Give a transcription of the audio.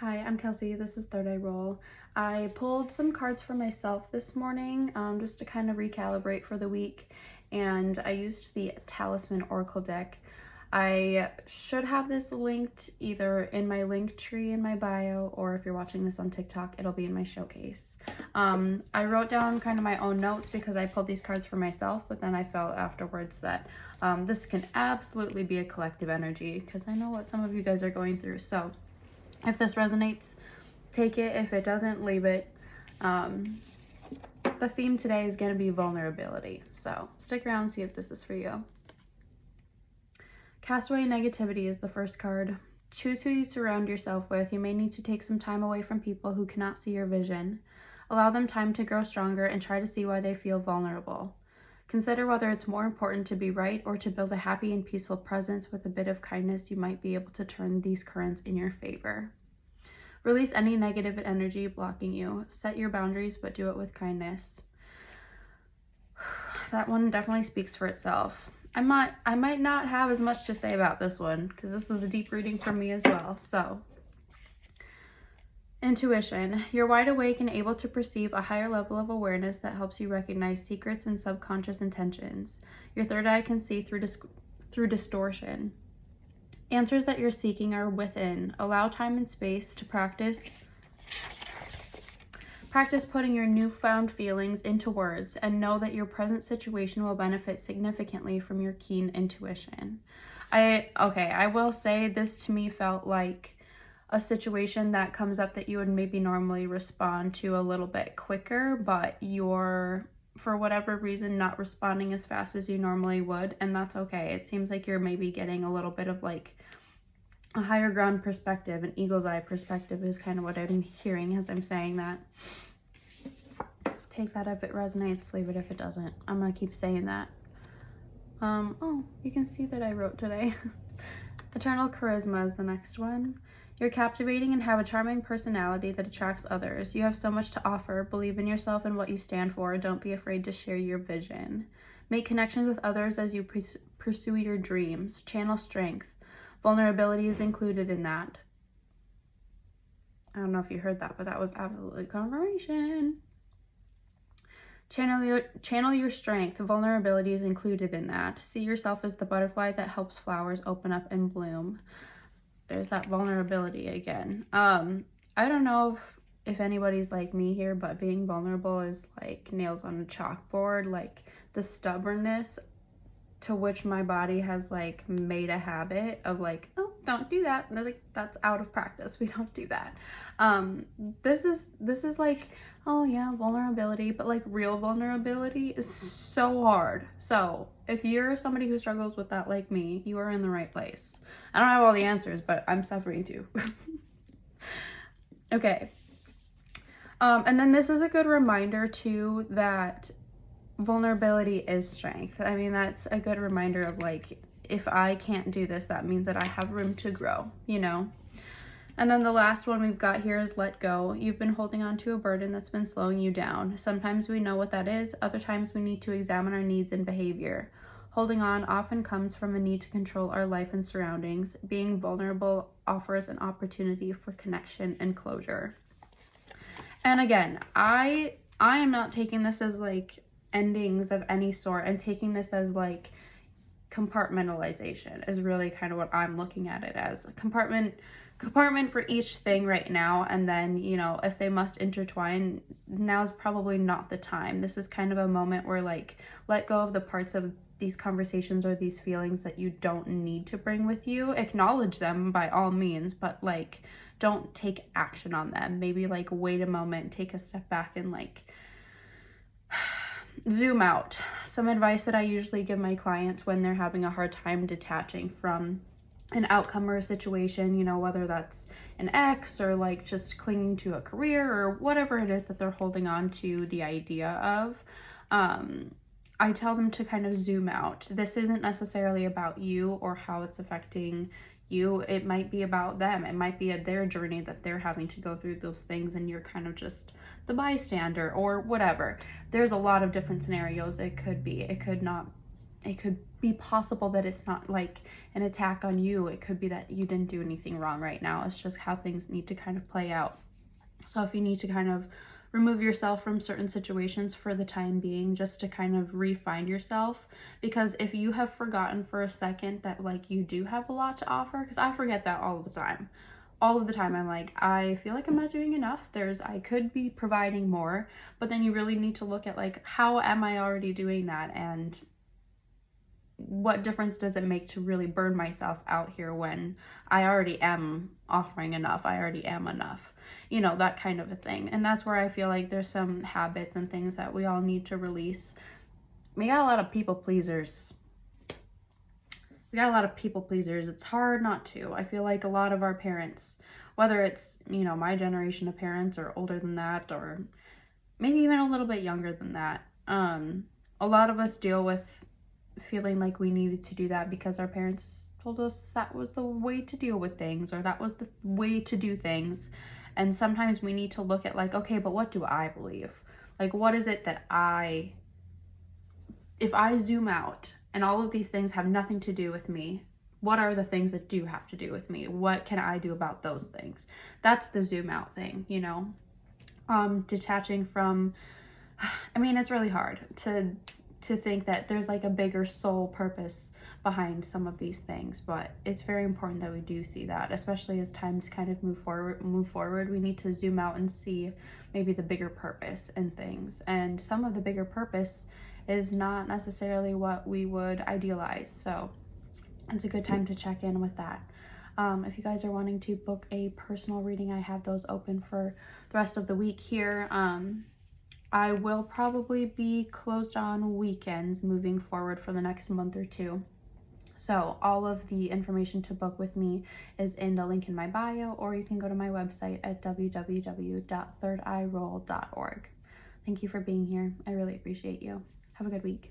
Hi, I'm Kelsey. This is Third Eye Roll. I pulled some cards for myself this morning just to kind of recalibrate for the week, and I used the Talisman Oracle deck. I should have this linked either in my link tree in my bio, or if you're watching this on TikTok, it'll be in my showcase. I wrote down kind of my own notes because I pulled these cards for myself, but then I felt afterwards that this can absolutely be a collective energy because I know what some of you guys are going through. So if this resonates, take it. If it doesn't, leave it. The theme today is going to be vulnerability. So stick around and see if this is for you. Castaway Negativity is the first card. Choose who you surround yourself with. You may need to take some time away from people who cannot see your vision. Allow them time to grow stronger and try to see why they feel vulnerable. Consider whether it's more important to be right or to build a happy and peaceful presence. With a bit of kindness, you might be able to turn these currents in your favor. Release any negative energy blocking you. Set your boundaries, but do it with kindness. That one definitely speaks for itself. I might not have as much to say about this one because this was a deep reading for me as well. So, intuition. You're wide awake and able to perceive a higher level of awareness that helps you recognize secrets and subconscious intentions. Your third eye can see through distortion. Answers that you're seeking are within. Allow time and space to practice putting your newfound feelings into words, and know that your present situation will benefit significantly from your keen intuition. I will say this to me felt like a situation that comes up that you would maybe normally respond to a little bit quicker, but you're, for whatever reason, not responding as fast as you normally would, and that's okay. It seems like you're maybe getting a little bit of like a higher ground perspective, an eagle's eye perspective is kind of what I'm hearing as I'm saying that. Take that if it resonates, leave it if it doesn't. I'm gonna keep saying that. Oh, you can see that I wrote today. Eternal Charisma is the next one. You're captivating and have a charming personality that attracts others. You have so much to offer. Believe in yourself and what you stand for. Don't be afraid to share your vision. Make connections with others as you pursue your dreams. Channel strength. Vulnerability is included in that. I don't know if you heard that, but that was absolutely confirmation. Channel your strength. Vulnerability is included in that. See yourself as the butterfly that helps flowers open up and bloom. There's that vulnerability again. I don't know if anybody's like me here, but being vulnerable is like nails on a chalkboard. Like the stubbornness to which my body has like made a habit of like, oh, don't do that. And like, that's out of practice. We don't do that. This is like, oh yeah, vulnerability, but like real vulnerability is so hard. So if you're somebody who struggles with that like me, you are in the right place. I don't have all the answers, but I'm suffering too. Okay. And then this is a good reminder too that vulnerability is strength. I mean, that's a good reminder of like, if I can't do this, that means that I have room to grow, you know? And then the last one we've got here is let go. You've been holding on to a burden that's been slowing you down. Sometimes we know what that is. Other times we need to examine our needs and behavior. Holding on often comes from a need to control our life and surroundings. Being vulnerable offers an opportunity for connection and closure. And again, I am not taking this as like endings of any sort. I'm taking this as like compartmentalization is really kind of what I'm looking at it as. A compartment for each thing right now, and then, you know, if they must intertwine, now's probably not the time. This is kind of a moment where like let go of the parts of these conversations or these feelings that you don't need to bring with you. Acknowledge them by all means, but like don't take action on them. Maybe like wait a moment, take a step back and like zoom out. Some advice that I usually give my clients when they're having a hard time detaching from an outcome or a situation, you know, whether that's an ex or like just clinging to a career or whatever it is that they're holding on to the idea of, I tell them to kind of zoom out. This isn't necessarily about you or how it's affecting you. It might be about them. It might be their journey that they're having to go through those things, and you're kind of just the bystander or whatever. There's a lot of different scenarios it could be. It could not it could be possible that it's not like an attack on you. It could be that you didn't do anything wrong right now. It's just how things need to kind of play out. So if you need to kind of remove yourself from certain situations for the time being, just to kind of re-find yourself, because if you have forgotten for a second that like you do have a lot to offer, because I forget that all of the time. All of the time I'm like, I feel like I'm not doing enough. I could be providing more, but then you really need to look at like, how am I already doing that? And what difference does it make to really burn myself out here when I already am offering enough? I already am enough, you know, that kind of a thing. And that's where I feel like there's some habits and things that we all need to release. We got a lot of people pleasers. It's hard not to. I feel like a lot of our parents, whether it's, you know, my generation of parents or older than that, or maybe even a little bit younger than that, a lot of us deal with feeling like we needed to do that because our parents told us that was the way to deal with things, or that was the way to do things. And sometimes we need to look at like, okay, but what do I believe? Like, what is it that if I zoom out and all of these things have nothing to do with me, what are the things that do have to do with me? What can I do about those things? That's the zoom out thing, you know? Detaching from, I mean, it's really hard to think that there's like a bigger soul purpose behind some of these things, but it's very important that we do see that, especially as times kind of move forward. We need to zoom out and see maybe the bigger purpose in things, and some of the bigger purpose is not necessarily what we would idealize. So it's a good time to check in with that. If you guys are wanting to book a personal reading, I have those open for the rest of the week here. I will probably be closed on weekends moving forward for the next month or two. So all of the information to book with me is in the link in my bio, or you can go to my website at www.thirdeyeroll.org. Thank you for being here. I really appreciate you. Have a good week.